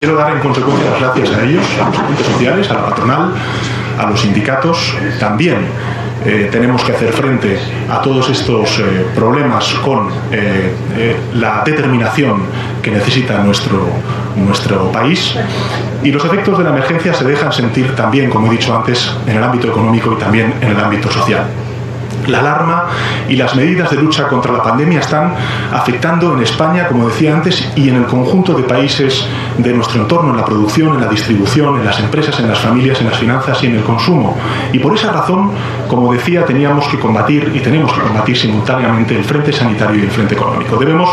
Quiero dar en consecuencia las gracias a ellos, a los agentes sociales, a la patronal, a los sindicatos. También tenemos que hacer frente a todos estos problemas con la determinación que necesita nuestro país. Y los efectos de la emergencia se dejan sentir también, como he dicho antes, en el ámbito económico y también en el ámbito social. La alarma y las medidas de lucha contra la pandemia están afectando en España, como decía antes, y en el conjunto de países de nuestro entorno, en la producción, en la distribución, en las empresas, en las familias, en las finanzas y en el consumo. Y por esa razón, como decía, teníamos que combatir y tenemos que combatir simultáneamente el frente sanitario y el frente económico. Debemos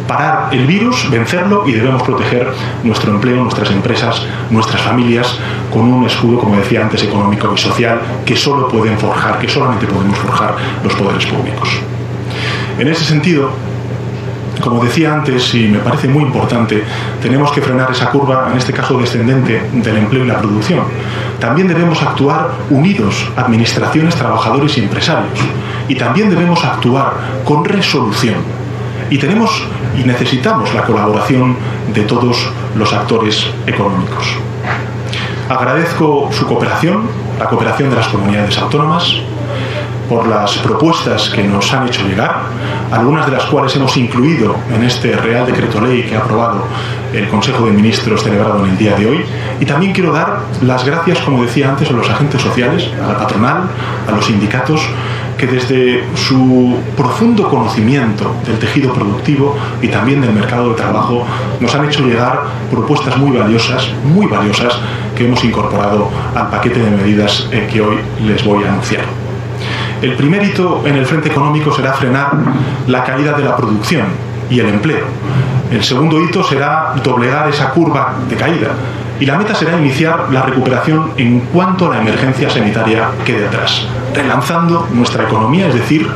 parar el virus, vencerlo, y debemos proteger nuestro empleo, nuestras empresas, nuestras familias, con un escudo, como decía antes, económico y social que solamente podemos forjar los poderes públicos. En ese sentido, como decía antes, y me parece muy importante, tenemos que frenar esa curva, en este caso descendente, del empleo y la producción. También debemos actuar unidos, administraciones, trabajadores y empresarios. Y también debemos actuar con resolución. Y necesitamos la colaboración de todos los actores económicos. Agradezco su cooperación, la cooperación de las comunidades autónomas, por las propuestas que nos han hecho llegar, algunas de las cuales hemos incluido en este Real Decreto Ley que ha aprobado el Consejo de Ministros celebrado en el día de hoy. Y también quiero dar las gracias, como decía antes, a los agentes sociales, a la patronal, a los sindicatos, que desde su profundo conocimiento del tejido productivo y también del mercado de trabajo nos han hecho llegar propuestas muy valiosas, que hemos incorporado al paquete de medidas que hoy les voy a anunciar. El primer hito en el frente económico será frenar la caída de la producción y el empleo. El segundo hito será doblegar esa curva de caída. Y la meta será iniciar la recuperación en cuanto a la emergencia sanitaria quede atrás, relanzando nuestra economía, es decir,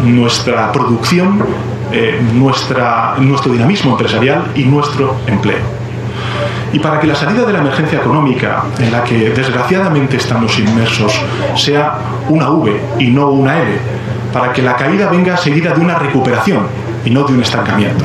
nuestra producción, nuestro dinamismo empresarial y nuestro empleo. Y para que la salida de la emergencia económica, en la que desgraciadamente estamos inmersos, sea una V y no una L, para que la caída venga seguida de una recuperación y no de un estancamiento.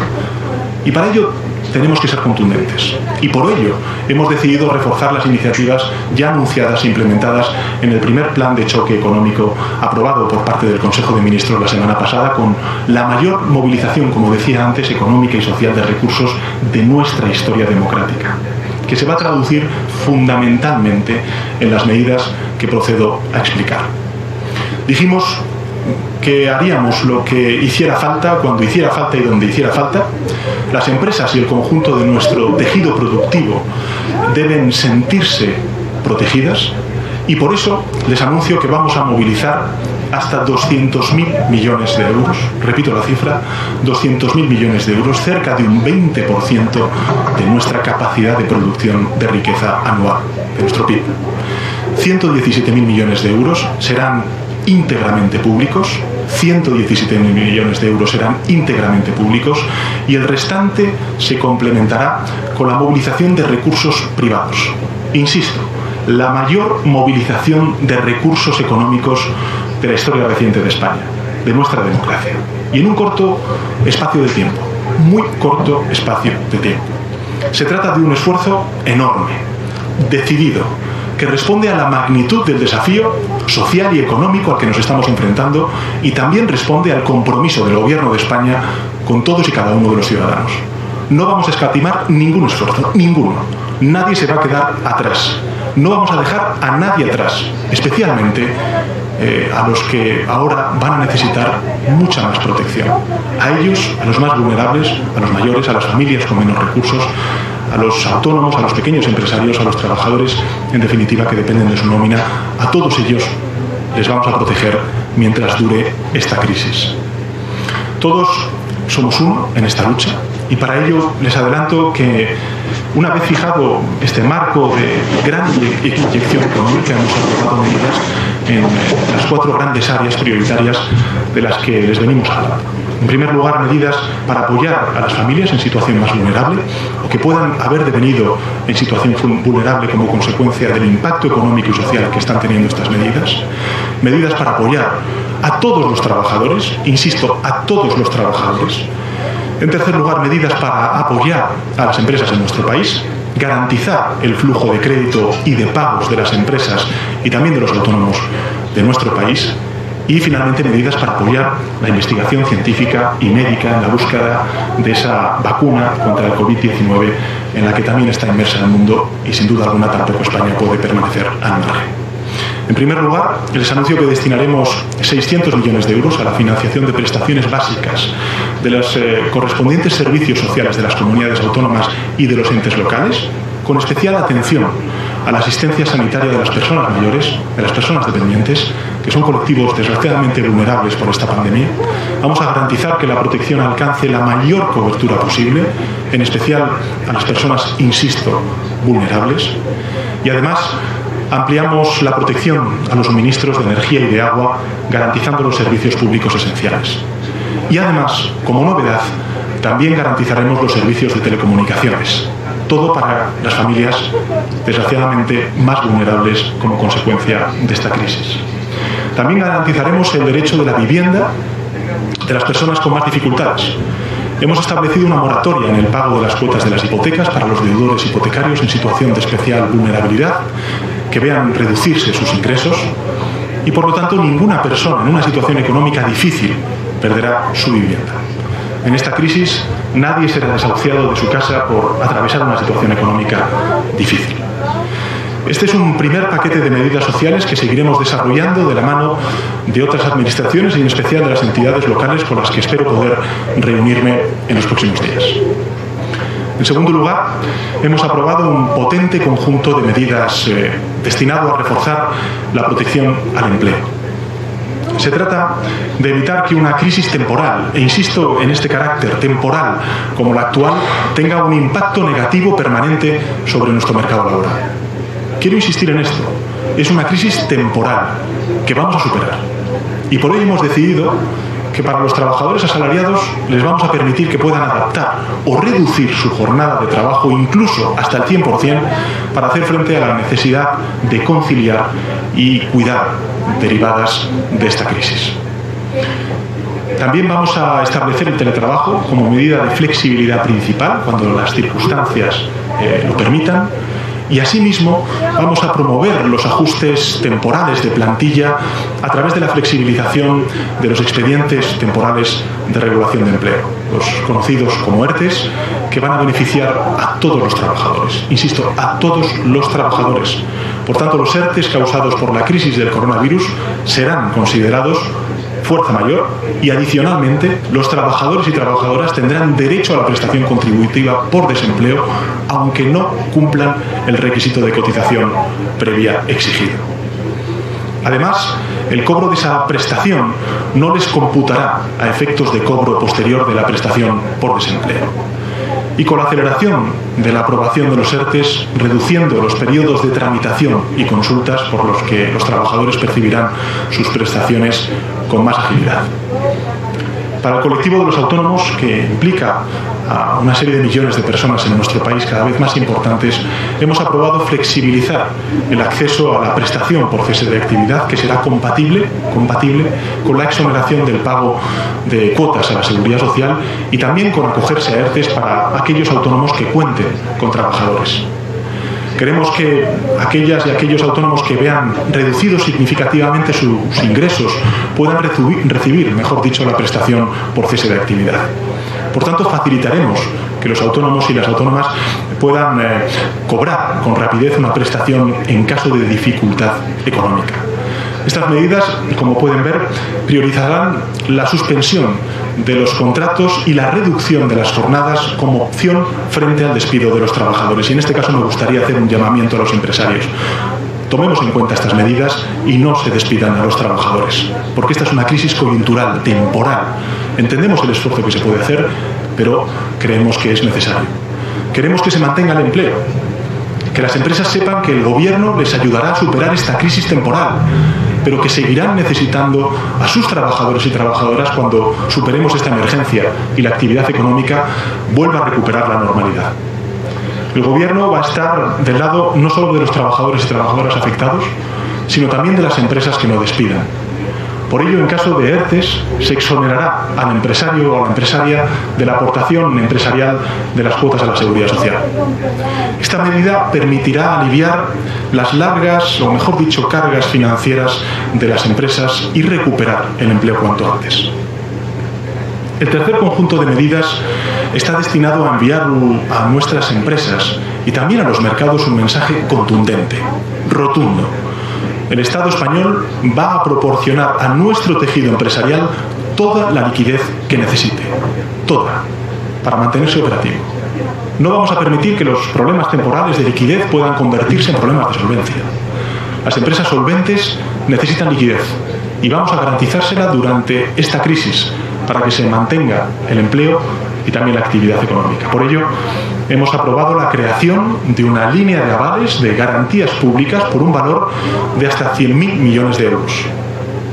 Y para ello tenemos que ser contundentes. Y por ello hemos decidido reforzar las iniciativas ya anunciadas e implementadas en el primer plan de choque económico aprobado por parte del Consejo de Ministros la semana pasada, con la mayor movilización, como decía antes, económica y social de recursos de nuestra historia democrática, que se va a traducir fundamentalmente en las medidas que procedo a explicar. Dijimos que haríamos lo que hiciera falta, cuando hiciera falta y donde hiciera falta. Las empresas y el conjunto de nuestro tejido productivo deben sentirse protegidas, y por eso les anuncio que vamos a movilizar hasta 200.000 millones de euros, repito la cifra, 200.000 millones de euros, cerca de un 20% de nuestra capacidad de producción de riqueza anual, de nuestro PIB. 117.000 millones de euros serán íntegramente públicos, 117.000 millones de euros serán íntegramente públicos, y el restante se complementará con la movilización de recursos privados. Insisto, la mayor movilización de recursos económicos de la historia reciente de España, de nuestra democracia, y en un corto espacio de tiempo, muy corto espacio de tiempo. Se trata de un esfuerzo enorme, decidido, que responde a la magnitud del desafío social y económico al que nos estamos enfrentando, y también responde al compromiso del Gobierno de España con todos y cada uno de los ciudadanos. No vamos a escatimar ningún esfuerzo, ninguno. Nadie se va a quedar atrás. No vamos a dejar a nadie atrás, especialmente a los que ahora van a necesitar mucha más protección. A ellos, a los más vulnerables, a los mayores, a las familias con menos recursos, a los autónomos, a los pequeños empresarios, a los trabajadores, en definitiva, que dependen de su nómina. A todos ellos les vamos a proteger mientras dure esta crisis. Todos somos uno en esta lucha, y para ello les adelanto que, una vez fijado este marco de gran inyección económica, hemos aprobado medidas en las 4 grandes áreas prioritarias de las que les venimos hablando. En primer lugar, medidas para apoyar a las familias en situación más vulnerable o que puedan haber devenido en situación vulnerable como consecuencia del impacto económico y social que están teniendo estas medidas. Medidas para apoyar a todos los trabajadores, insisto, a todos los trabajadores, En tercer lugar, medidas para apoyar a las empresas en nuestro país, garantizar el flujo de crédito y de pagos de las empresas y también de los autónomos de nuestro país. Y finalmente, medidas para apoyar la investigación científica y médica en la búsqueda de esa vacuna contra el COVID-19 en la que también está inmersa el mundo y sin duda alguna tampoco España puede permanecer al margen. En primer lugar, les anuncio que destinaremos 600 millones de euros a la financiación de prestaciones básicas de los correspondientes servicios sociales de las comunidades autónomas y de los entes locales, con especial atención a la asistencia sanitaria de las personas mayores, de las personas dependientes, que son colectivos desgraciadamente vulnerables por esta pandemia. Vamos a garantizar que la protección alcance la mayor cobertura posible, en especial a las personas, insisto, vulnerables. Y además, ampliamos la protección a los suministros de energía y de agua, garantizando los servicios públicos esenciales. Y además, como novedad, también garantizaremos los servicios de telecomunicaciones. Todo para las familias, desgraciadamente, más vulnerables como consecuencia de esta crisis. También garantizaremos el derecho de la vivienda de las personas con más dificultades. Hemos establecido una moratoria en el pago de las cuotas de las hipotecas para los deudores hipotecarios en situación de especial vulnerabilidad, que vean reducirse sus ingresos y, por lo tanto, ninguna persona en una situación económica difícil perderá su vivienda. En esta crisis, nadie será desahuciado de su casa por atravesar una situación económica difícil. Este es un primer paquete de medidas sociales que seguiremos desarrollando de la mano de otras administraciones y en especial de las entidades locales con las que espero poder reunirme en los próximos días. En segundo lugar, hemos aprobado un potente conjunto de medidas destinado a reforzar la protección al empleo. Se trata de evitar que una crisis temporal, e insisto en este carácter temporal como la actual, tenga un impacto negativo permanente sobre nuestro mercado laboral. Quiero insistir en esto. Es una crisis temporal que vamos a superar. Y por ello hemos decidido que para los trabajadores asalariados les vamos a permitir que puedan adaptar o reducir su jornada de trabajo incluso hasta el 100% para hacer frente a la necesidad de conciliar y cuidar derivadas de esta crisis. También vamos a establecer el teletrabajo como medida de flexibilidad principal cuando las circunstancias lo permitan. Y asimismo vamos a promover los ajustes temporales de plantilla a través de la flexibilización de los expedientes temporales de regulación de empleo, los conocidos como ERTEs, que van a beneficiar a todos los trabajadores. Insisto, a todos los trabajadores. Por tanto, los ERTEs causados por la crisis del coronavirus serán considerados fuerza mayor y, adicionalmente, los trabajadores y trabajadoras tendrán derecho a la prestación contributiva por desempleo, aunque no cumplan el requisito de cotización previa exigido. Además, el cobro de esa prestación no les computará a efectos de cobro posterior de la prestación por desempleo. Y con la aceleración de la aprobación de los ERTEs, reduciendo los periodos de tramitación y consultas por los que los trabajadores percibirán sus prestaciones con más agilidad. Para el colectivo de los autónomos, que implica a una serie de millones de personas en nuestro país cada vez más importantes, hemos aprobado flexibilizar el acceso a la prestación por cese de actividad, que será compatible con la exoneración del pago de cuotas a la Seguridad Social y también con acogerse a ERTEs para aquellos autónomos que cuenten con trabajadores. Queremos que aquellas y aquellos autónomos que vean reducidos significativamente sus ingresos puedan recibir, mejor dicho, la prestación por cese de actividad. Por tanto, facilitaremos que los autónomos y las autónomas puedan cobrar con rapidez una prestación en caso de dificultad económica. Estas medidas, como pueden ver, priorizarán la suspensión de los contratos y la reducción de las jornadas como opción frente al despido de los trabajadores. Y en este caso me gustaría hacer un llamamiento a los empresarios. Tomemos en cuenta estas medidas y no se despidan a los trabajadores, porque esta es una crisis coyuntural, temporal. Entendemos el esfuerzo que se puede hacer, pero creemos que es necesario. Queremos que se mantenga el empleo, que las empresas sepan que el gobierno les ayudará a superar esta crisis temporal, pero que seguirán necesitando a sus trabajadores y trabajadoras cuando superemos esta emergencia y la actividad económica vuelva a recuperar la normalidad. El gobierno va a estar del lado no solo de los trabajadores y trabajadoras afectados, sino también de las empresas que no despidan. Por ello, en caso de ERTES, se exonerará al empresario o a la empresaria de la aportación empresarial de las cuotas a la seguridad social. Esta medida permitirá aliviar las largas, o mejor dicho, cargas financieras de las empresas y recuperar el empleo cuanto antes. El tercer conjunto de medidas está destinado a enviar a nuestras empresas y también a los mercados un mensaje contundente, rotundo. El Estado español va a proporcionar a nuestro tejido empresarial toda la liquidez que necesite, toda, para mantenerse operativo. No vamos a permitir que los problemas temporales de liquidez puedan convertirse en problemas de solvencia. Las empresas solventes necesitan liquidez y vamos a garantizársela durante esta crisis para que se mantenga el empleo y también la actividad económica. Por ello, hemos aprobado la creación de una línea de avales de garantías públicas por un valor de hasta 100.000 millones de euros.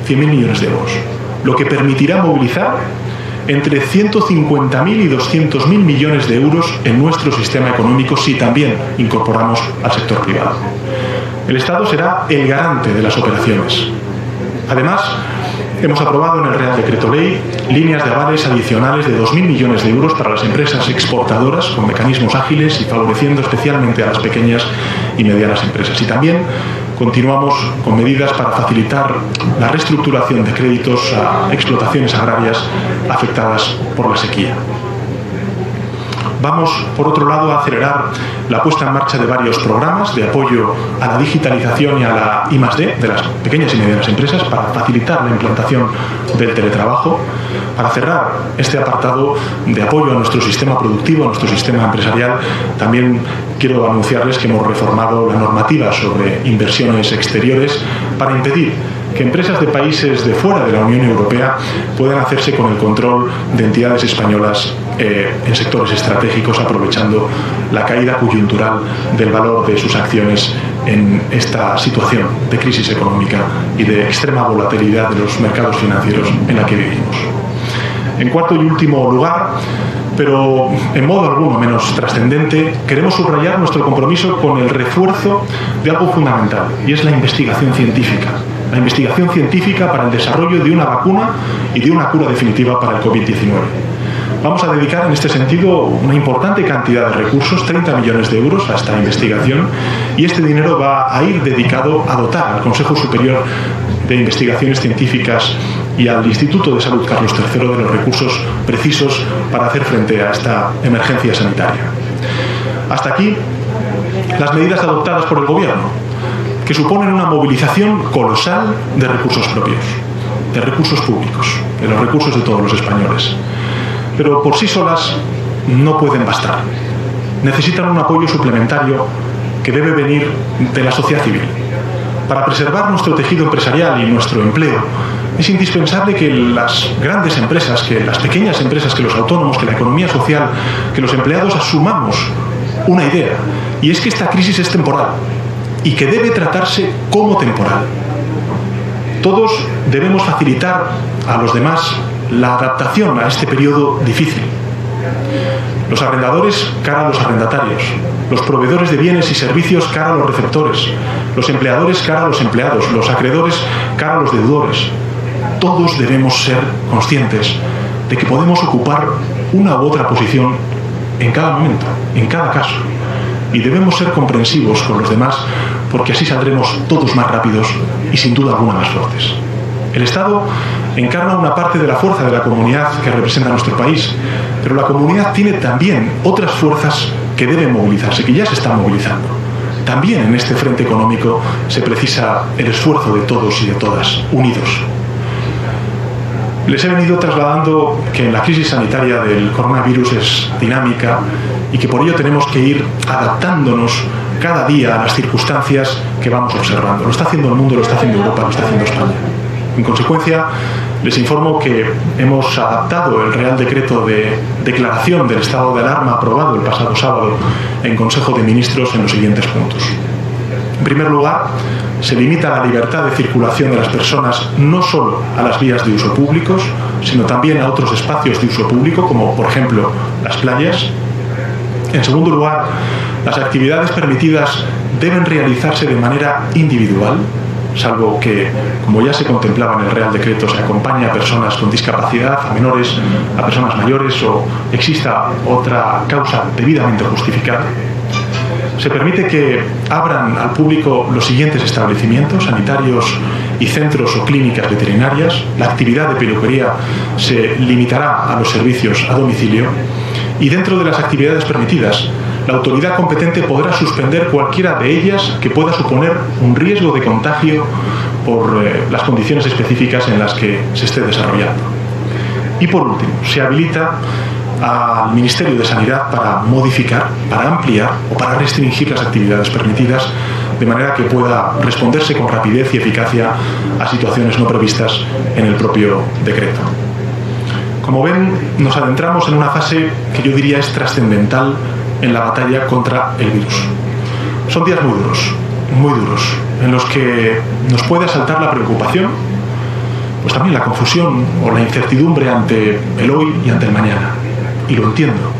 100.000 millones de euros, lo que permitirá movilizar entre 150.000 y 200.000 millones de euros en nuestro sistema económico si también incorporamos al sector privado. El Estado será el garante de las operaciones. Además, hemos aprobado en el Real Decreto Ley líneas de avales adicionales de 2.000 millones de euros para las empresas exportadoras con mecanismos ágiles y favoreciendo especialmente a las pequeñas y medianas empresas. Y también continuamos con medidas para facilitar la reestructuración de créditos a explotaciones agrarias afectadas por la sequía. Vamos, por otro lado, a acelerar la puesta en marcha de varios programas de apoyo a la digitalización y a la I+D de las pequeñas y medianas empresas para facilitar la implantación del teletrabajo. Para cerrar este apartado de apoyo a nuestro sistema productivo, a nuestro sistema empresarial, también quiero anunciarles que hemos reformado la normativa sobre inversiones exteriores para impedir que empresas de países de fuera de la Unión Europea puedan hacerse con el control de entidades españolas en sectores estratégicos, aprovechando la caída coyuntural del valor de sus acciones en esta situación de crisis económica y de extrema volatilidad de los mercados financieros en la que vivimos. En cuarto y último lugar, pero en modo alguno menos trascendente, queremos subrayar nuestro compromiso con el refuerzo de algo fundamental, y es la investigación científica. La investigación científica para el desarrollo de una vacuna y de una cura definitiva para el COVID-19. Vamos a dedicar en este sentido una importante cantidad de recursos, 30 millones de euros a esta investigación, y este dinero va a ir dedicado a dotar al Consejo Superior de Investigaciones Científicas y al Instituto de Salud Carlos III de los recursos precisos para hacer frente a esta emergencia sanitaria. Hasta aquí las medidas adoptadas por el Gobierno, que suponen una movilización colosal de recursos propios, de recursos públicos, de los recursos de todos los españoles. Pero por sí solas no pueden bastar. Necesitan un apoyo suplementario que debe venir de la sociedad civil. Para preservar nuestro tejido empresarial y nuestro empleo, es indispensable que las grandes empresas, que las pequeñas empresas, que los autónomos, que la economía social, que los empleados asumamos una idea, y es que esta crisis es temporal y que debe tratarse como temporal. Todos debemos facilitar a los demás la adaptación a este periodo difícil. Los arrendadores cara a los arrendatarios, los proveedores de bienes y servicios cara a los receptores, los empleadores cara a los empleados, los acreedores cara a los deudores. Todos debemos ser conscientes de que podemos ocupar una u otra posición en cada momento, en cada caso. Y debemos ser comprensivos con los demás, porque así saldremos todos más rápidos y sin duda alguna más fuertes. El Estado encarna una parte de la fuerza de la comunidad que representa a nuestro país, pero la comunidad tiene también otras fuerzas que deben movilizarse, que ya se están movilizando. También en este frente económico se precisa el esfuerzo de todos y de todas, unidos. Les he venido trasladando que la crisis sanitaria del coronavirus es dinámica y que por ello tenemos que ir adaptándonos cada día a las circunstancias que vamos observando. Lo está haciendo el mundo, lo está haciendo Europa, lo está haciendo España. En consecuencia, les informo que hemos adaptado el Real Decreto de declaración del estado de alarma aprobado el pasado sábado en Consejo de Ministros en los siguientes puntos. En primer lugar, se limita la libertad de circulación de las personas no solo a las vías de uso públicos, sino también a otros espacios de uso público, como por ejemplo las playas. En segundo lugar, las actividades permitidas deben realizarse de manera individual salvo que, como ya se contemplaba en el Real Decreto, se acompañe a personas con discapacidad, a menores, a personas mayores o exista otra causa debidamente justificada. Se permite que abran al público los siguientes establecimientos sanitarios y centros o clínicas veterinarias. La actividad de peluquería se limitará a los servicios a domicilio y dentro de las actividades permitidas, la autoridad competente podrá suspender cualquiera de ellas que pueda suponer un riesgo de contagio por las condiciones específicas en las que se esté desarrollando. Y por último, se habilita al Ministerio de Sanidad para modificar, para ampliar o para restringir las actividades permitidas de manera que pueda responderse con rapidez y eficacia a situaciones no previstas en el propio decreto. Como ven, nos adentramos en una fase que yo diría es trascendental en la batalla contra el virus. Son días muy duros, en los que nos puede asaltar la preocupación, pues también la confusión o la incertidumbre ante el hoy y ante el mañana. Y lo entiendo,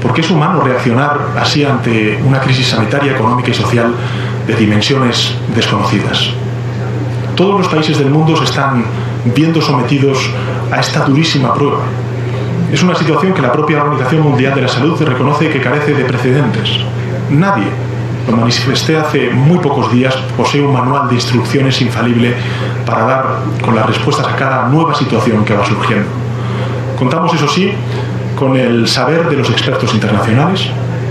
porque es humano reaccionar así ante una crisis sanitaria, económica y social de dimensiones desconocidas. Todos los países del mundo se están viendo sometidos a esta durísima prueba. Es una situación que la propia Organización Mundial de la Salud reconoce que carece de precedentes. Nadie, lo manifesté hace muy pocos días, posee un manual de instrucciones infalible para dar con las respuestas a cada nueva situación que va surgiendo. Contamos, eso sí, con el saber de los expertos internacionales,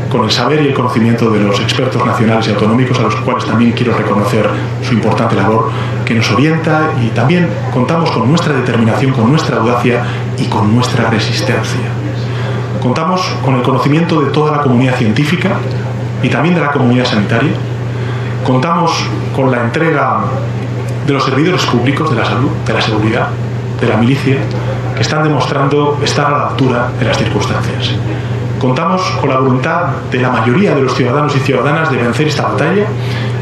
con el saber y el conocimiento de los expertos nacionales y autonómicos, a los cuales también quiero reconocer su importante labor, que nos orienta, y también contamos con nuestra determinación, con nuestra audacia y con nuestra resistencia. Contamos con el conocimiento de toda la comunidad científica y también de la comunidad sanitaria. Contamos con la entrega de los servidores públicos de la salud, de la seguridad, de la milicia, que están demostrando estar a la altura de las circunstancias. Contamos con la voluntad de la mayoría de los ciudadanos y ciudadanas de vencer esta batalla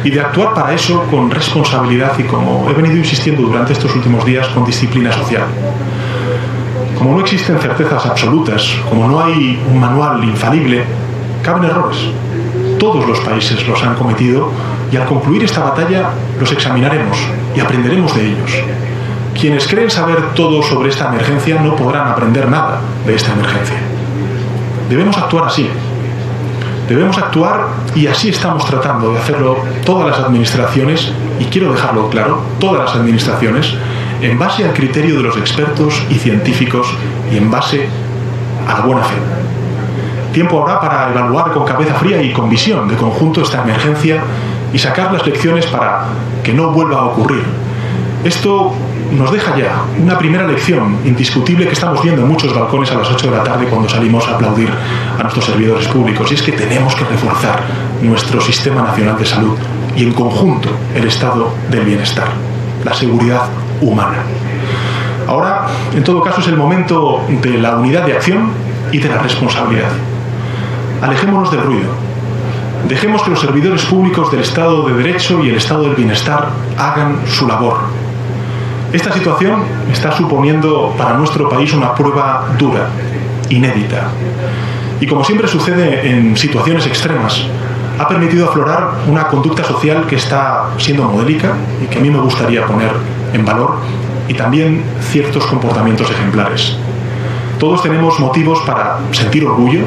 y de actuar para eso con responsabilidad y, como he venido insistiendo durante estos últimos días, con disciplina social. Como no existen certezas absolutas, como no hay un manual infalible, caben errores. Todos los países los han cometido y al concluir esta batalla los examinaremos y aprenderemos de ellos. Quienes creen saber todo sobre esta emergencia no podrán aprender nada de esta emergencia. Debemos actuar así. Debemos actuar, y así estamos tratando de hacerlo todas las administraciones, y quiero dejarlo claro, todas las administraciones, en base al criterio de los expertos y científicos y en base a la buena fe. Tiempo habrá para evaluar con cabeza fría y con visión de conjunto esta emergencia y sacar las lecciones para que no vuelva a ocurrir. Esto nos deja ya una primera lección indiscutible que estamos viendo en muchos balcones a las 8 de la tarde cuando salimos a aplaudir a nuestros servidores públicos, y es que tenemos que reforzar nuestro Sistema Nacional de Salud y en conjunto el estado del bienestar, la seguridad humana. Ahora, en todo caso, es el momento de la unidad de acción y de la responsabilidad. Alejémonos del ruido. Dejemos que los servidores públicos del Estado de Derecho y el Estado del Bienestar hagan su labor. Esta situación está suponiendo para nuestro país una prueba dura, inédita. Y como siempre sucede en situaciones extremas, ha permitido aflorar una conducta social que está siendo modélica y que a mí me gustaría poner en valor, y también ciertos comportamientos ejemplares. Todos tenemos motivos para sentir orgullo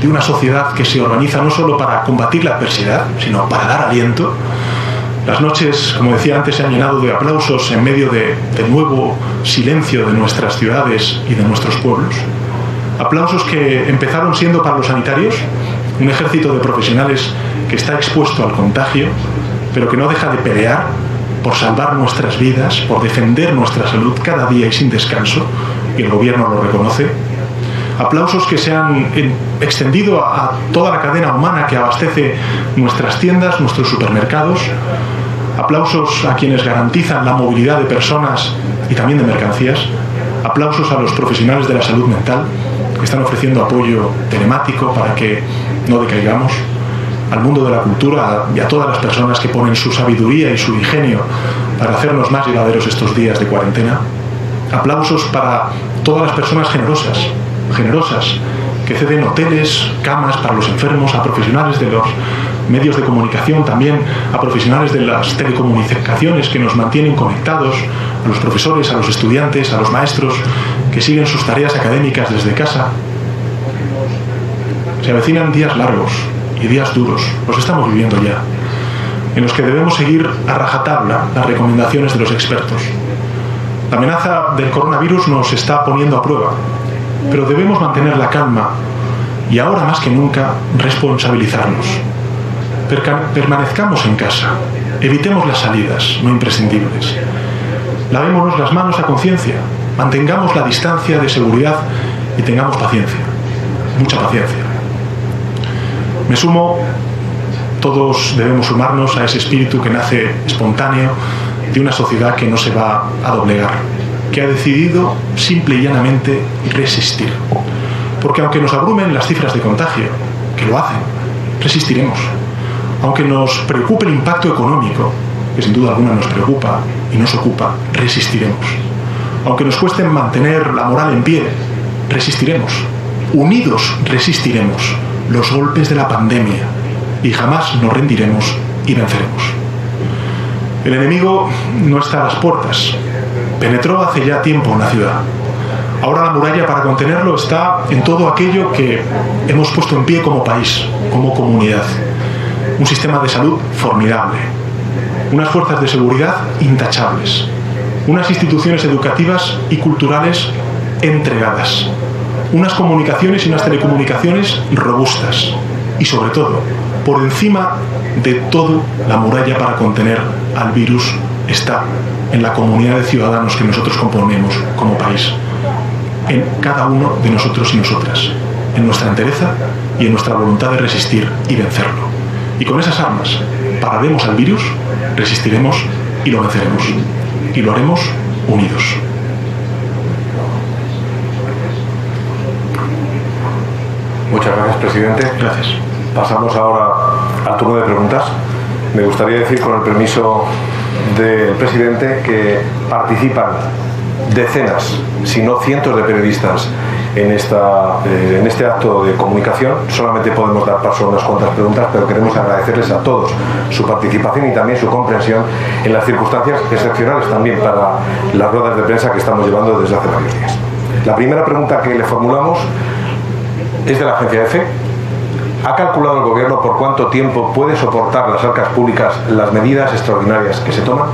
de una sociedad que se organiza no solo para combatir la adversidad, sino para dar aliento. Las noches, como decía antes, se han llenado de aplausos en medio del nuevo silencio de nuestras ciudades y de nuestros pueblos. Aplausos que empezaron siendo para los sanitarios, un ejército de profesionales que está expuesto al contagio, pero que no deja de pelear por salvar nuestras vidas, por defender nuestra salud cada día y sin descanso, y el gobierno lo reconoce. Aplausos que se han extendido a toda la cadena humana que abastece nuestras tiendas, nuestros supermercados. Aplausos a quienes garantizan la movilidad de personas y también de mercancías. Aplausos a los profesionales de la salud mental que están ofreciendo apoyo telemático para que no decaigamos. Al mundo de la cultura y a todas las personas que ponen su sabiduría y su ingenio para hacernos más llevaderos estos días de cuarentena. Aplausos para todas las personas generosas que ceden hoteles, camas para los enfermos a profesionales de los medios de comunicación, también a profesionales de las telecomunicaciones que nos mantienen conectados, a los profesores, a los estudiantes, a los maestros que siguen sus tareas académicas desde casa. Se avecinan días largos y días duros, los estamos viviendo ya, en los que debemos seguir a rajatabla las recomendaciones de los expertos. La amenaza del coronavirus nos está poniendo a prueba, pero debemos mantener la calma y ahora más que nunca responsabilizarnos. Permanezcamos en casa, evitemos las salidas no imprescindibles, lavémonos las manos a conciencia, mantengamos la distancia de seguridad y tengamos paciencia, mucha paciencia. Me sumo, todos debemos sumarnos a ese espíritu que nace espontáneo de una sociedad que no se va a doblegar, que ha decidido simple y llanamente resistir. Porque aunque nos abrumen las cifras de contagio, que lo hacen, resistiremos. Aunque nos preocupe el impacto económico, que sin duda alguna nos preocupa y nos ocupa, resistiremos. Aunque nos cueste mantener la moral en pie, resistiremos. Unidos resistiremos los golpes de la pandemia y jamás nos rendiremos y venceremos. El enemigo no está a las puertas. Penetró hace ya tiempo en la ciudad. Ahora la muralla para contenerlo está en todo aquello que hemos puesto en pie como país, como comunidad. Un sistema de salud formidable, unas fuerzas de seguridad intachables, unas instituciones educativas y culturales entregadas, unas comunicaciones y unas telecomunicaciones robustas y, sobre todo, por encima de todo, la muralla para contener al virus está en la comunidad de ciudadanos que nosotros componemos como país, en cada uno de nosotros y nosotras, en nuestra entereza y en nuestra voluntad de resistir y vencerlo. Y con esas armas pararemos al virus, resistiremos y lo venceremos. Y lo haremos unidos. Muchas gracias, presidente. Gracias. Pasamos ahora al turno de preguntas. Me gustaría decir, con el permiso del presidente, que participan decenas, si no cientos de periodistas en este acto de comunicación. Solamente podemos dar paso a unas cuantas preguntas, pero queremos agradecerles a todos su participación y también su comprensión en las circunstancias excepcionales también para las ruedas de prensa que estamos llevando desde hace varios días. La primera pregunta que le formulamos es de la agencia EFE. ¿Ha calculado el Gobierno por cuánto tiempo puede soportar las arcas públicas las medidas extraordinarias que se toman?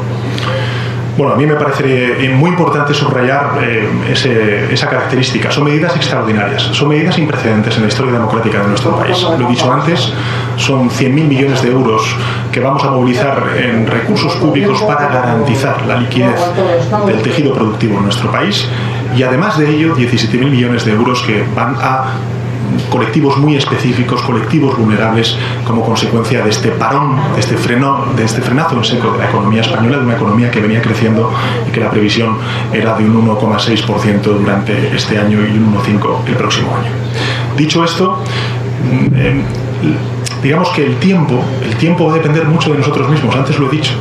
Bueno, a mí me parece muy importante subrayar esa característica. Son medidas extraordinarias, son medidas sin precedentes en la historia democrática de nuestro país. Lo he dicho antes, son 100.000 millones de euros que vamos a movilizar en recursos públicos para garantizar la liquidez del tejido productivo en nuestro país, y además de ello 17.000 millones de euros que van a colectivos muy específicos, colectivos vulnerables, como consecuencia de este parón, de este frenazo en seco de la economía española, de una economía que venía creciendo y que la previsión era de un 1,6% durante este año y un 1,5% el próximo año. Dicho esto, digamos que el tiempo va a depender mucho de nosotros mismos. Antes lo he dicho.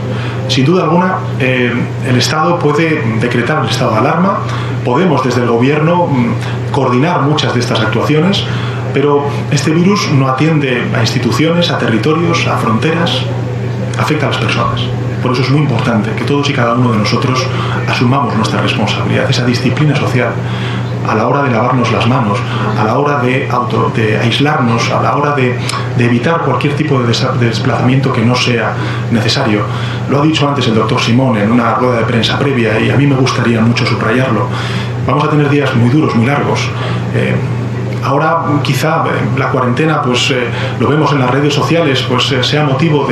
Sin duda alguna, el Estado puede decretar el estado de alarma, podemos desde el Gobierno coordinar muchas de estas actuaciones, pero este virus no atiende a instituciones, a territorios, a fronteras, afecta a las personas. Por eso es muy importante que todos y cada uno de nosotros asumamos nuestra responsabilidad, esa disciplina social, a la hora de lavarnos las manos, a la hora de aislarnos, a la hora de evitar cualquier tipo de desplazamiento que no sea necesario. Lo ha dicho antes el doctor Simón en una rueda de prensa previa, y a mí me gustaría mucho subrayarlo. Vamos a tener días muy duros, muy largos. Ahora quizá la cuarentena, lo vemos en las redes sociales, sea motivo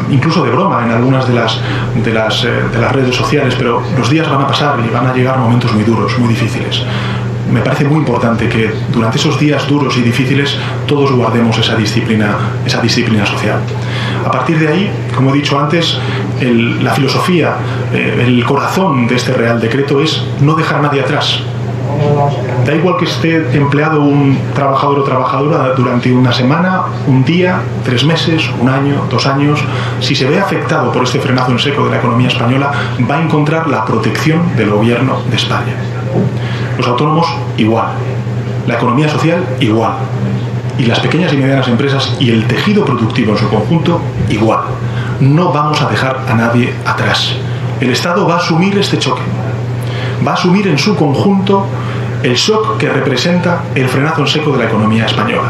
incluso de broma en algunas de las redes sociales, pero los días van a pasar y van a llegar momentos muy duros, muy difíciles. Me parece muy importante que durante esos días duros y difíciles todos guardemos esa disciplina social. A partir de ahí, como he dicho antes, la filosofía, el corazón de este Real Decreto es no dejar a nadie atrás. Da igual que esté empleado un trabajador o trabajadora durante una semana, un día, 3 meses, 1 año, 2 años. Si se ve afectado por este frenazo en seco de la economía española, va a encontrar la protección del Gobierno de España. Los autónomos, igual. La economía social, igual. Y las pequeñas y medianas empresas y el tejido productivo en su conjunto, igual. No vamos a dejar a nadie atrás. El Estado va a asumir este choque. Va a asumir en su conjunto el shock que representa el frenazo en seco de la economía española.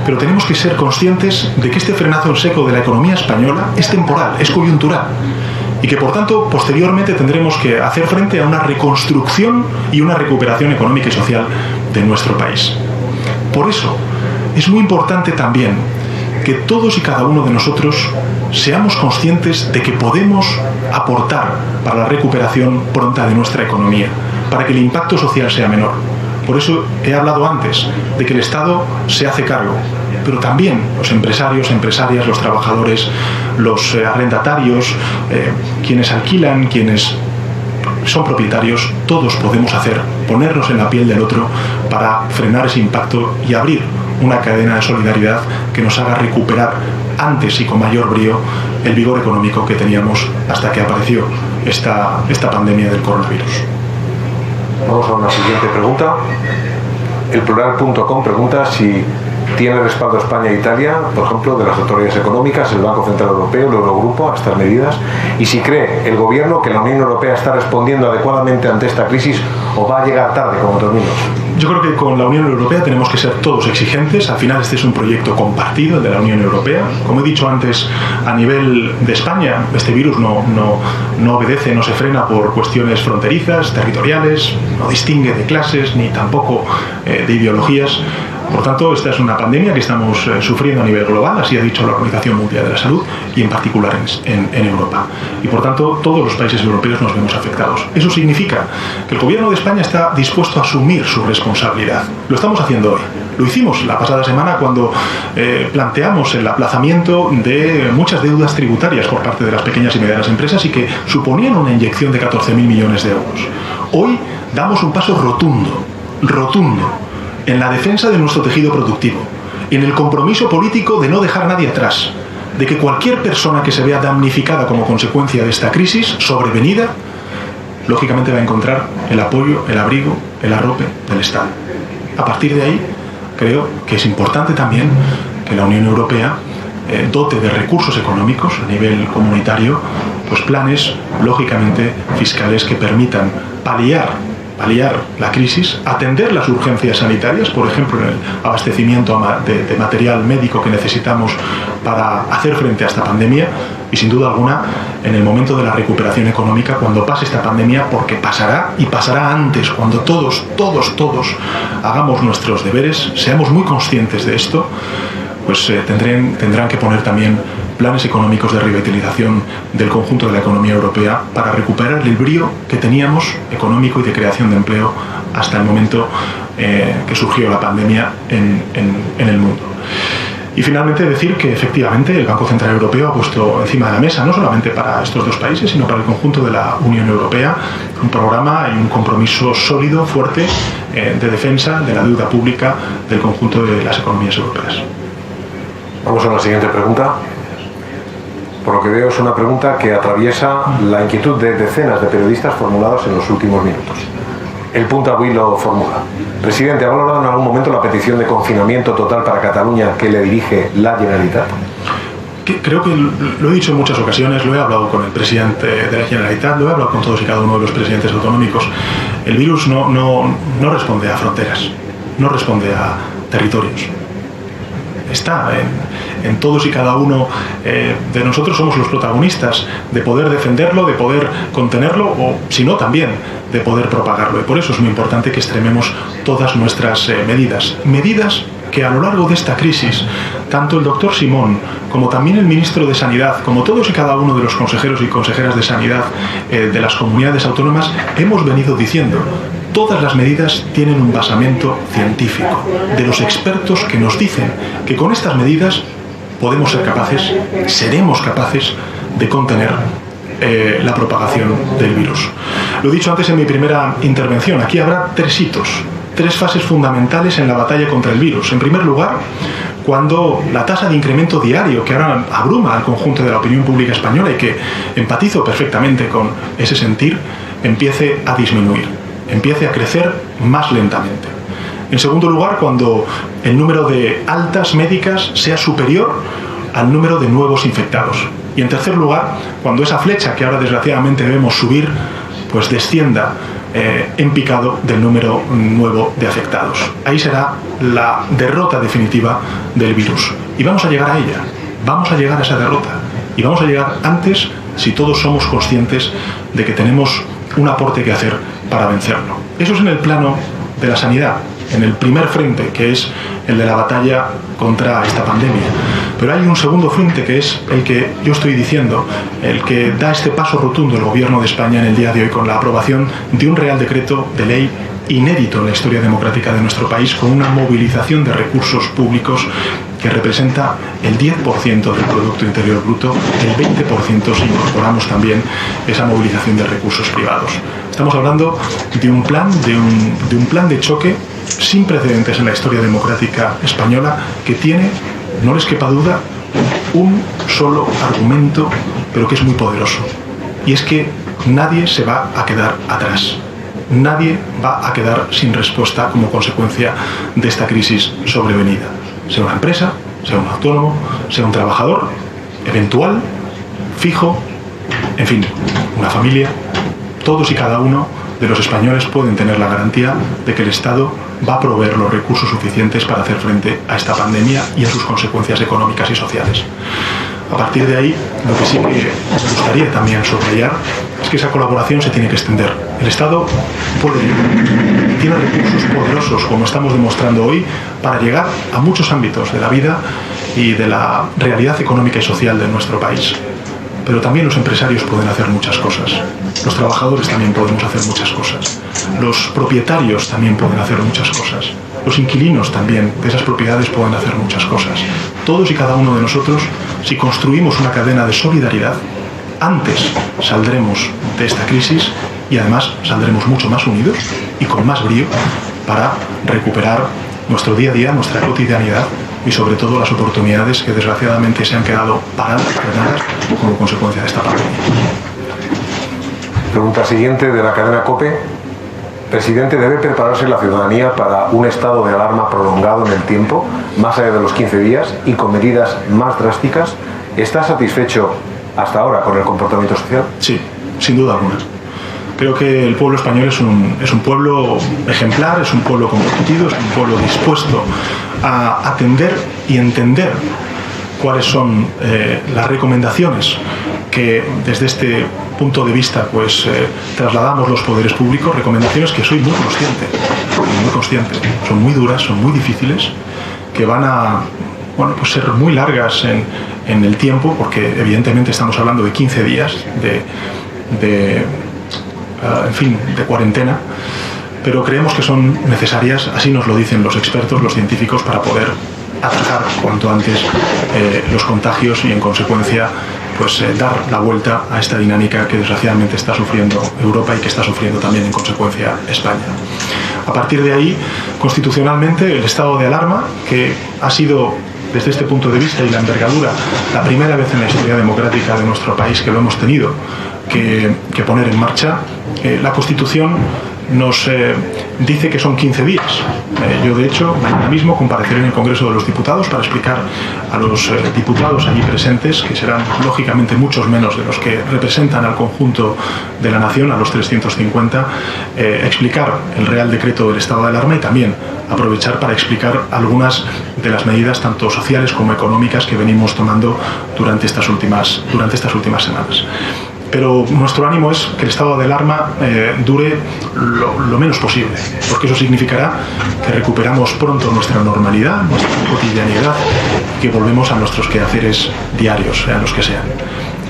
Pero tenemos que ser conscientes de que este frenazo en seco de la economía española es temporal, es coyuntural, y que por tanto posteriormente tendremos que hacer frente a una reconstrucción y una recuperación económica y social de nuestro país. Por eso es muy importante también que todos y cada uno de nosotros seamos conscientes de que podemos aportar para la recuperación pronta de nuestra economía, para que el impacto social sea menor. Por eso he hablado antes de que el Estado se hace cargo, pero también los empresarios, empresarias, los trabajadores, los arrendatarios, quienes alquilan, quienes son propietarios, todos podemos ponernos en la piel del otro para frenar ese impacto y abrir una cadena de solidaridad que nos haga recuperar antes y con mayor brío el vigor económico que teníamos hasta que apareció esta pandemia del coronavirus. Vamos a una siguiente pregunta. El Plural.com pregunta si tiene respaldo España e Italia, por ejemplo, de las autoridades económicas, el Banco Central Europeo, el Eurogrupo, a estas medidas, y si cree el Gobierno que la Unión Europea está respondiendo adecuadamente ante esta crisis o va a llegar tarde con otros minos. Yo creo que con la Unión Europea tenemos que ser todos exigentes. Al final este es un proyecto compartido, el de la Unión Europea. Como he dicho antes, a nivel de España, este virus no obedece, no se frena por cuestiones fronterizas, territoriales, no distingue de clases ni tampoco de ideologías. Por tanto, esta es una pandemia que estamos sufriendo a nivel global, así ha dicho la Organización Mundial de la Salud, y en particular en Europa. Y por tanto, todos los países europeos nos vemos afectados. Eso significa que el Gobierno de España está dispuesto a asumir su responsabilidad. Lo estamos haciendo hoy. Lo hicimos la pasada semana cuando planteamos el aplazamiento de muchas deudas tributarias por parte de las pequeñas y medianas empresas y que suponían una inyección de 14.000 millones de euros. Hoy damos un paso rotundo, en la defensa de nuestro tejido productivo, en el compromiso político de no dejar a nadie atrás, de que cualquier persona que se vea damnificada como consecuencia de esta crisis sobrevenida, lógicamente va a encontrar el apoyo, el abrigo, el arrope del Estado. A partir de ahí, creo que es importante también que la Unión Europea dote de recursos económicos a nivel comunitario, pues planes, lógicamente, fiscales que permitan paliar la crisis, atender las urgencias sanitarias, por ejemplo, en el abastecimiento de material médico que necesitamos para hacer frente a esta pandemia y, sin duda alguna, en el momento de la recuperación económica, cuando pase esta pandemia, porque pasará y pasará antes, cuando todos hagamos nuestros deberes, seamos muy conscientes de esto, pues tendrán que poner también planes económicos de revitalización del conjunto de la economía europea para recuperar el brío que teníamos económico y de creación de empleo hasta el momento que surgió la pandemia en el mundo. Y finalmente decir que efectivamente el Banco Central Europeo ha puesto encima de la mesa, no solamente para estos dos países, sino para el conjunto de la Unión Europea, un programa y un compromiso sólido, fuerte, de defensa de la deuda pública del conjunto de las economías europeas. Vamos a la siguiente pregunta. Por lo que veo es una pregunta que atraviesa la inquietud de decenas de periodistas formulados en los últimos minutos. El Punt Avui lo formula. Presidente, ¿ha valorado en algún momento la petición de confinamiento total para Cataluña que le dirige la Generalitat? Creo que lo he dicho en muchas ocasiones, lo he hablado con el presidente de la Generalitat, lo he hablado con todos y cada uno de los presidentes autonómicos. El virus no responde a fronteras, no responde a territorios. Está en todos y cada uno de nosotros. Somos los protagonistas de poder defenderlo, de poder contenerlo o, si no, también de poder propagarlo. Y por eso es muy importante que extrememos todas nuestras medidas que a lo largo de esta crisis, tanto el doctor Simón como también el ministro de Sanidad, como todos y cada uno de los consejeros y consejeras de Sanidad de las comunidades autónomas, hemos venido diciendo. Todas las medidas tienen un basamento científico de los expertos que nos dicen que con estas medidas seremos capaces de contener la propagación del virus. Lo he dicho antes en mi primera intervención, aquí habrá tres hitos, tres fases fundamentales en la batalla contra el virus. En primer lugar, cuando la tasa de incremento diario, que ahora abruma al conjunto de la opinión pública española y que empatizo perfectamente con ese sentir, empiece a disminuir, empiece a crecer más lentamente. En segundo lugar, cuando el número de altas médicas sea superior al número de nuevos infectados. Y en tercer lugar, cuando esa flecha que ahora desgraciadamente vemos subir, pues descienda en picado del número nuevo de afectados. Ahí será la derrota definitiva del virus. Y vamos a llegar a ella, vamos a llegar a esa derrota. Y vamos a llegar antes si todos somos conscientes de que tenemos un aporte que hacer para vencerlo. Eso es en el plano de la sanidad, en el primer frente, que es el de la batalla contra esta pandemia. Pero hay un segundo frente, que es el que yo estoy diciendo, el que da este paso rotundo el Gobierno de España en el día de hoy con la aprobación de un Real Decreto de Ley inédito en la historia democrática de nuestro país, con una movilización de recursos públicos que representa el 10% del Producto Interior Bruto, el 20% si incorporamos también esa movilización de recursos privados. Estamos hablando de un plan de choque sin precedentes en la historia democrática española, que tiene, no les quepa duda, un solo argumento, pero que es muy poderoso. Y es que nadie se va a quedar atrás. Nadie va a quedar sin respuesta como consecuencia de esta crisis sobrevenida. Sea una empresa, sea un autónomo, sea un trabajador, eventual, fijo, en fin, una familia. Todos y cada uno de los españoles pueden tener la garantía de que el Estado va a proveer los recursos suficientes para hacer frente a esta pandemia y a sus consecuencias económicas y sociales. A partir de ahí, lo que sí que me gustaría también subrayar es que esa colaboración se tiene que extender. El Estado tiene recursos poderosos, como estamos demostrando hoy, para llegar a muchos ámbitos de la vida y de la realidad económica y social de nuestro país. Pero también los empresarios pueden hacer muchas cosas. Los trabajadores también podemos hacer muchas cosas. Los propietarios también pueden hacer muchas cosas. Los inquilinos también de esas propiedades pueden hacer muchas cosas. Todos y cada uno de nosotros, si construimos una cadena de solidaridad, antes saldremos de esta crisis y además saldremos mucho más unidos y con más brío para recuperar nuestro día a día, nuestra cotidianidad y sobre todo las oportunidades que desgraciadamente se han quedado paradas, frenadas como consecuencia de esta pandemia. Pregunta siguiente de la cadena COPE. Presidente, ¿debe prepararse la ciudadanía para un estado de alarma prolongado en el tiempo, más allá de los 15 días y con medidas más drásticas? ¿Está satisfecho hasta ahora con el comportamiento social? Sí, sin duda alguna. Creo que el pueblo español es un pueblo ejemplar, es un pueblo comprometido, es un pueblo dispuesto a atender y entender cuáles son las recomendaciones que desde este punto de vista trasladamos los poderes públicos, recomendaciones que soy muy consciente, son muy duras, son muy difíciles, que van a ser muy largas en el tiempo, porque evidentemente estamos hablando de 15 días de cuarentena, pero creemos que son necesarias, así nos lo dicen los expertos, los científicos, para poder atajar cuanto antes los contagios y en consecuencia dar la vuelta a esta dinámica que desgraciadamente está sufriendo Europa y que está sufriendo también en consecuencia España. A partir de ahí, constitucionalmente, el estado de alarma, que ha sido desde este punto de vista y la envergadura la primera vez en la historia democrática de nuestro país que lo hemos tenido que poner en marcha, la Constitución nos dice que son 15 días. Yo, de hecho, mañana mismo compareceré en el Congreso de los Diputados para explicar a los diputados allí presentes, que serán lógicamente muchos menos de los que representan al conjunto de la nación, a los 350, explicar el Real Decreto del estado de alarma y también aprovechar para explicar algunas de las medidas tanto sociales como económicas que venimos tomando durante estas últimas semanas. Pero nuestro ánimo es que el estado de alarma dure lo menos posible, porque eso significará que recuperamos pronto nuestra normalidad, nuestra cotidianidad, y que volvemos a nuestros quehaceres diarios, sean los que sean.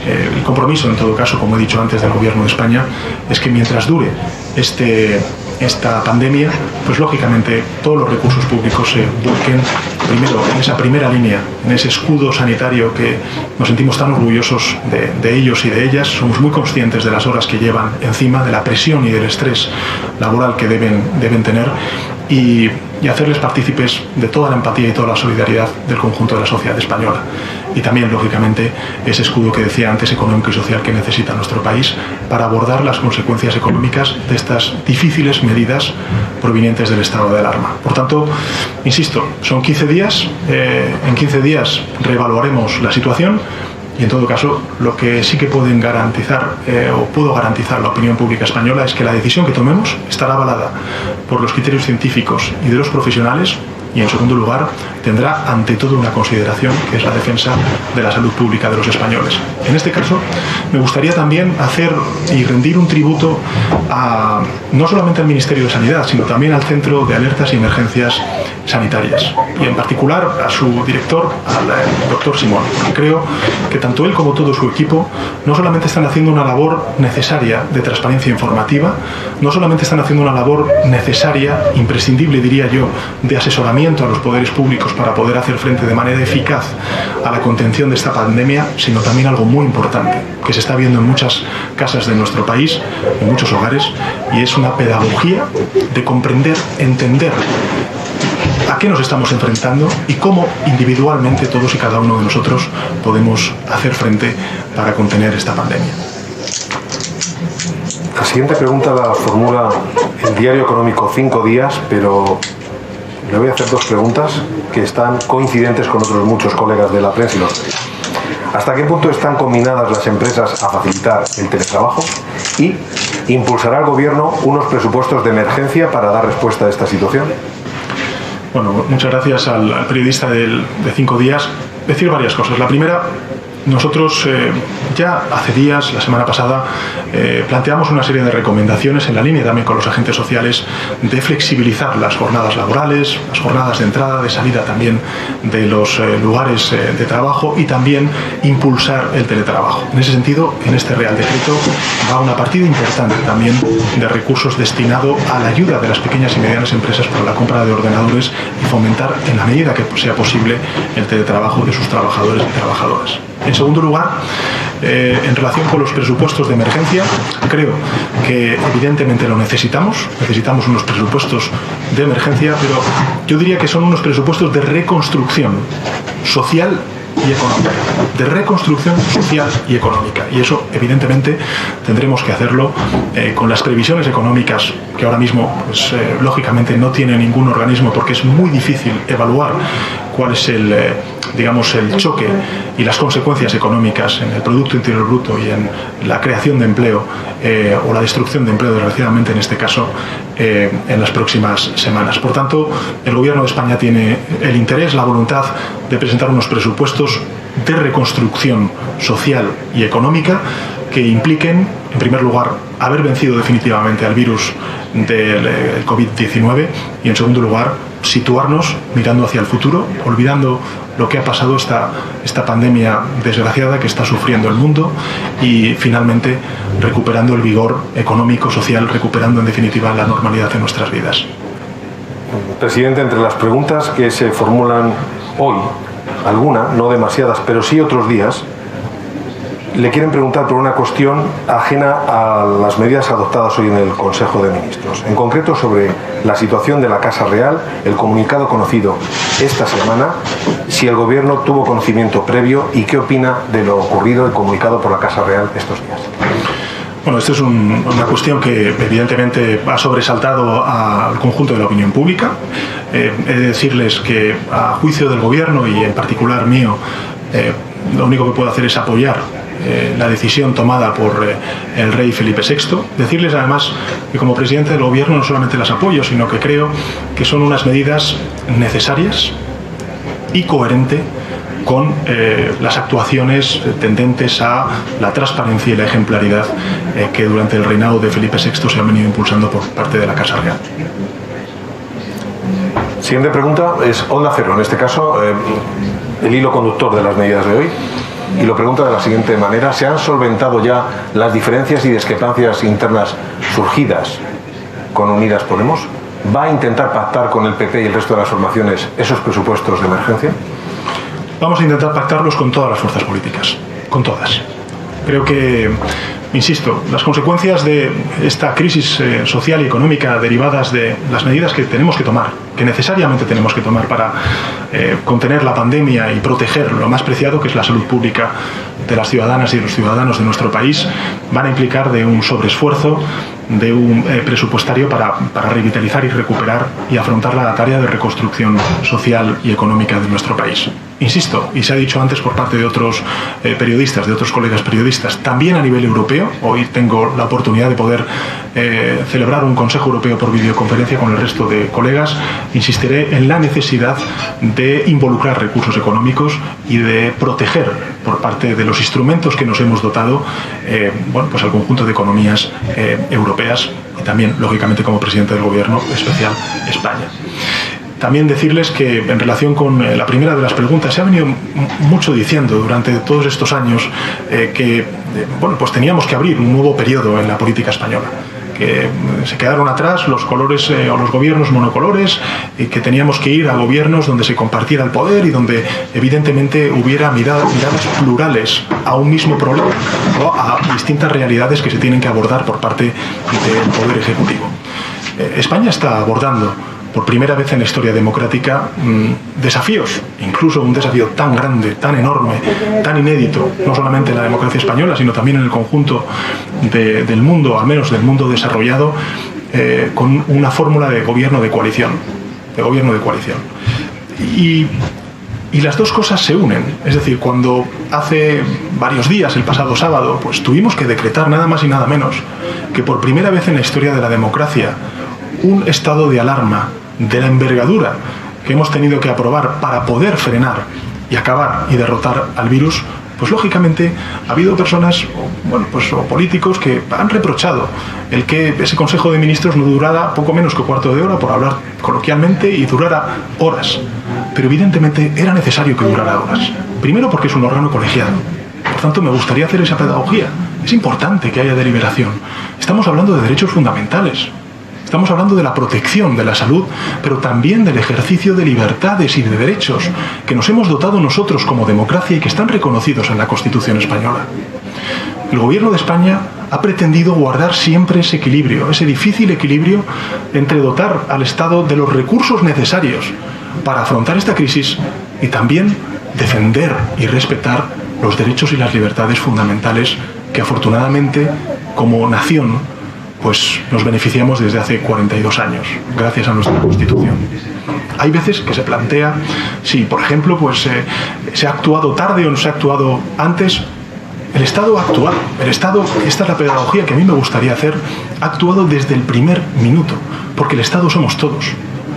El compromiso, en todo caso, como he dicho antes, del Gobierno de España es que mientras dure esta pandemia, pues lógicamente todos los recursos públicos se vuelquen primero en esa primera línea, en ese escudo sanitario que nos sentimos tan orgullosos de ellos y de ellas. Somos muy conscientes de las horas que llevan encima, de la presión y del estrés laboral que deben tener y hacerles partícipes de toda la empatía y toda la solidaridad del conjunto de la sociedad española. y también, lógicamente, ese escudo que decía antes, económico y social, que necesita nuestro país para abordar las consecuencias económicas de estas difíciles medidas provenientes del estado de alarma. Por tanto, insisto, son 15 días, en 15 días reevaluaremos la situación y, en todo caso, lo que sí que pueden garantizar o puedo garantizar la opinión pública española es que la decisión que tomemos estará avalada por los criterios científicos y de los profesionales y, en segundo lugar, tendrá ante todo una consideración que es la defensa de la salud pública de los españoles. En este caso, me gustaría también hacer y rendir un tributo no solamente al Ministerio de Sanidad, sino también al Centro de Alertas y Emergencias Sanitarias y, en particular, a su director, al doctor Simón. Creo que tanto él como todo su equipo no solamente están haciendo una labor necesaria de transparencia informativa, no solamente están haciendo una labor necesaria, imprescindible, diría yo, de asesoramiento a los poderes públicos para poder hacer frente de manera eficaz a la contención de esta pandemia, sino también algo muy importante que se está viendo en muchas casas de nuestro país, en muchos hogares, y es una pedagogía de comprender, entender a qué nos estamos enfrentando y cómo individualmente todos y cada uno de nosotros podemos hacer frente para contener esta pandemia. La siguiente pregunta la formula el Diario Económico 5 días, pero le voy a hacer dos preguntas que están coincidentes con otros muchos colegas de la prensa y los medios. ¿Hasta qué punto están combinadas las empresas a facilitar el teletrabajo? ¿Y impulsará el Gobierno unos presupuestos de emergencia para dar respuesta a esta situación? Bueno, muchas gracias al periodista de 5 días. Decir varias cosas. La primera, nosotros ya hace días, la semana pasada, planteamos una serie de recomendaciones en la línea también con los agentes sociales de flexibilizar las jornadas laborales, las jornadas de entrada, de salida también de los lugares de trabajo y también impulsar el teletrabajo. En ese sentido, en este Real Decreto va una partida importante también de recursos destinado a la ayuda de las pequeñas y medianas empresas para la compra de ordenadores y fomentar en la medida que sea posible el teletrabajo de sus trabajadores y trabajadoras. En segundo lugar, en relación con los presupuestos de emergencia, creo que evidentemente lo necesitamos unos presupuestos de emergencia, pero yo diría que son unos presupuestos de reconstrucción social y económica, de reconstrucción social y económica. Y eso, evidentemente, tendremos que hacerlo con las previsiones económicas que ahora mismo, pues, lógicamente, no tiene ningún organismo porque es muy difícil evaluar cuál es el choque y las consecuencias económicas en el Producto Interior Bruto y en la creación de empleo o la destrucción de empleo, desgraciadamente en este caso, en las próximas semanas. Por tanto, el Gobierno de España tiene el interés, la voluntad de presentar unos presupuestos de reconstrucción social y económica que impliquen, en primer lugar, haber vencido definitivamente al virus del COVID-19 y, en segundo lugar, situarnos mirando hacia el futuro, olvidando lo que ha pasado, esta pandemia desgraciada que está sufriendo el mundo y, finalmente, recuperando el vigor económico, social, recuperando, en definitiva, la normalidad de nuestras vidas. Presidente, entre las preguntas que se formulan hoy, alguna, no demasiadas, pero sí otros días, le quieren preguntar por una cuestión ajena a las medidas adoptadas hoy en el Consejo de Ministros. En concreto, sobre la situación de la Casa Real, el comunicado conocido esta semana, si el Gobierno tuvo conocimiento previo y qué opina de lo ocurrido, el comunicado por la Casa Real estos días. Bueno, esto es una cuestión que evidentemente ha sobresaltado al conjunto de la opinión pública. He de decirles que, a juicio del Gobierno y en particular mío, lo único que puedo hacer es apoyar la decisión tomada por el rey Felipe VI. Decirles además que, como presidente del Gobierno, no solamente las apoyo, sino que creo que son unas medidas necesarias y coherentes con las actuaciones tendentes a la transparencia y la ejemplaridad que durante el reinado de Felipe VI se han venido impulsando por parte de la Casa Real. Siguiente pregunta es Onda Cero, en este caso el hilo conductor de las medidas de hoy, y lo pregunta de la siguiente manera: ¿se han solventado ya las diferencias y discrepancias internas surgidas con Unidas Podemos? ¿Va a intentar pactar con el PP y el resto de las formaciones esos presupuestos de emergencia? Vamos a intentar pactarlos con todas las fuerzas políticas, con todas. Creo que Insisto, las consecuencias de esta crisis social y económica derivadas de las medidas que tenemos que tomar, que necesariamente tenemos que tomar para contener la pandemia y proteger lo más preciado, que es la salud pública de las ciudadanas y de los ciudadanos de nuestro país, van a implicar de un sobreesfuerzo, de un presupuestario para revitalizar y recuperar y afrontar la tarea de reconstrucción social y económica de nuestro país. Insisto, y se ha dicho antes por parte de otros periodistas, de otros colegas periodistas, también a nivel europeo. Hoy tengo la oportunidad de poder celebrar un Consejo Europeo por videoconferencia con el resto de colegas. Insistiré en la necesidad de involucrar recursos económicos y de proteger por parte de los instrumentos que nos hemos dotado pues al conjunto de economías europeas y también, lógicamente, como presidente del Gobierno especial, España. También decirles que en relación con la primera de las preguntas, se ha venido mucho diciendo durante todos estos años que pues teníamos que abrir un nuevo periodo en la política española, que se quedaron atrás los colores o los gobiernos monocolores, y que teníamos que ir a gobiernos donde se compartiera el poder y donde evidentemente hubiera miradas plurales a un mismo problema o a distintas realidades que se tienen que abordar por parte del Poder Ejecutivo. España está abordando por primera vez en la historia democrática desafíos, incluso un desafío tan grande, tan enorme, tan inédito, no solamente en la democracia española, sino también en el conjunto del mundo, al menos del mundo desarrollado, con una fórmula de gobierno de coalición. Y las dos cosas se unen. Es decir, cuando hace varios días, el pasado sábado, pues tuvimos que decretar nada más y nada menos que por primera vez en la historia de la democracia un estado de alarma de la envergadura que hemos tenido que aprobar para poder frenar y acabar y derrotar al virus, pues lógicamente ha habido personas o políticos que han reprochado el que ese Consejo de Ministros no durara poco menos que cuarto de hora, por hablar coloquialmente, y durara horas. Pero evidentemente era necesario que durara horas. Primero porque es un órgano colegiado. Por tanto, me gustaría hacer esa pedagogía. Es importante que haya deliberación. Estamos hablando de derechos fundamentales. Estamos hablando de la protección de la salud, pero también del ejercicio de libertades y de derechos que nos hemos dotado nosotros como democracia y que están reconocidos en la Constitución española. El Gobierno de España ha pretendido guardar siempre ese equilibrio, ese difícil equilibrio entre dotar al Estado de los recursos necesarios para afrontar esta crisis y también defender y respetar los derechos y las libertades fundamentales que afortunadamente como nación pues nos beneficiamos desde hace 42 años, gracias a nuestra Constitución. Hay veces que se plantea si, por ejemplo, pues se ha actuado tarde o no se ha actuado antes. El Estado ha actuado. El Estado, esta es la pedagogía que a mí me gustaría hacer, ha actuado desde el primer minuto, porque el Estado somos todos.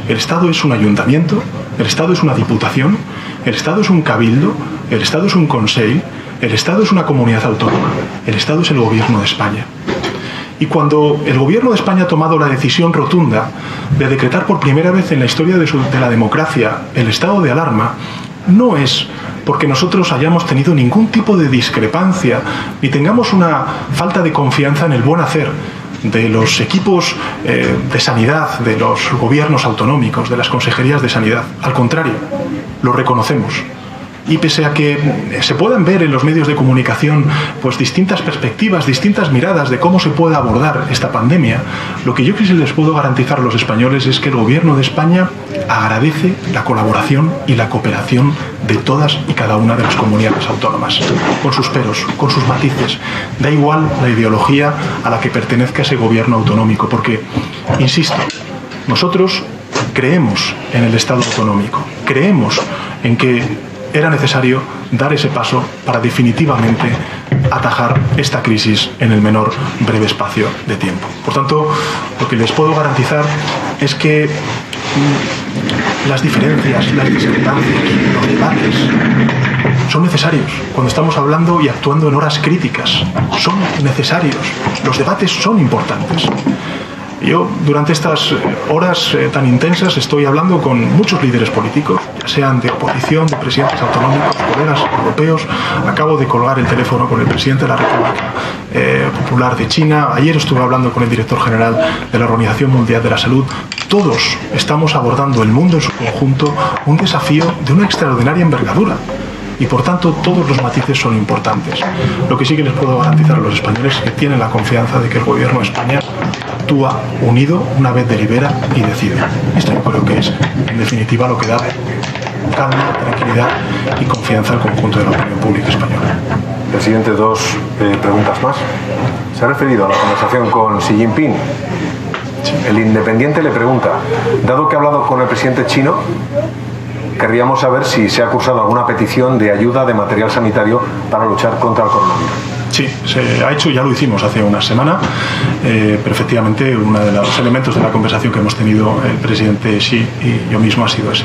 El Estado es un ayuntamiento, el Estado es una diputación, el Estado es un cabildo, el Estado es un consell, el Estado es una comunidad autónoma, el Estado es el Gobierno de España. Y cuando el Gobierno de España ha tomado la decisión rotunda de decretar por primera vez en la historia de la democracia el estado de alarma, no es porque nosotros hayamos tenido ningún tipo de discrepancia ni tengamos una falta de confianza en el buen hacer de los equipos de sanidad, de los gobiernos autonómicos, de las consejerías de sanidad. Al contrario, lo reconocemos. Y pese a que se puedan ver en los medios de comunicación pues distintas perspectivas, distintas miradas de cómo se puede abordar esta pandemia, lo que yo sí les puedo garantizar a los españoles es que el Gobierno de España agradece la colaboración y la cooperación de todas y cada una de las comunidades autónomas, con sus peros, con sus matices. Da igual la ideología a la que pertenezca ese gobierno autonómico, porque, insisto, nosotros creemos en el Estado autonómico, creemos en que era necesario dar ese paso para definitivamente atajar esta crisis en el menor breve espacio de tiempo. Por tanto, lo que les puedo garantizar es que las diferencias, las discrepancias, los debates son necesarios. Cuando estamos hablando y actuando en horas críticas, son necesarios. Los debates son importantes. Yo, durante estas horas tan intensas, estoy hablando con muchos líderes políticos, ya sean de oposición, de presidentes autonómicos, colegas europeos. Acabo de colgar el teléfono con el presidente de la República Popular de China. Ayer estuve hablando con el director general de la Organización Mundial de la Salud. Todos estamos abordando, el mundo en su conjunto, un desafío de una extraordinaria envergadura. y por tanto todos los matices son importantes. Lo que sí que les puedo garantizar a los españoles es que tienen la confianza de que el gobierno de España actúa unido una vez delibera y decide. Esto yo creo que es, en definitiva, lo que da calma, tranquilidad y confianza al conjunto de la opinión pública española. Presidente, dos preguntas más. Se ha referido a la conversación con Xi Jinping. El Independiente le pregunta, dado que ha hablado con el presidente chino, querríamos saber si se ha cursado alguna petición de ayuda de material sanitario para luchar contra el coronavirus. Sí, se ha hecho, ya lo hicimos hace una semana, pero efectivamente uno de los elementos de la conversación que hemos tenido el presidente Xi y yo mismo ha sido ese.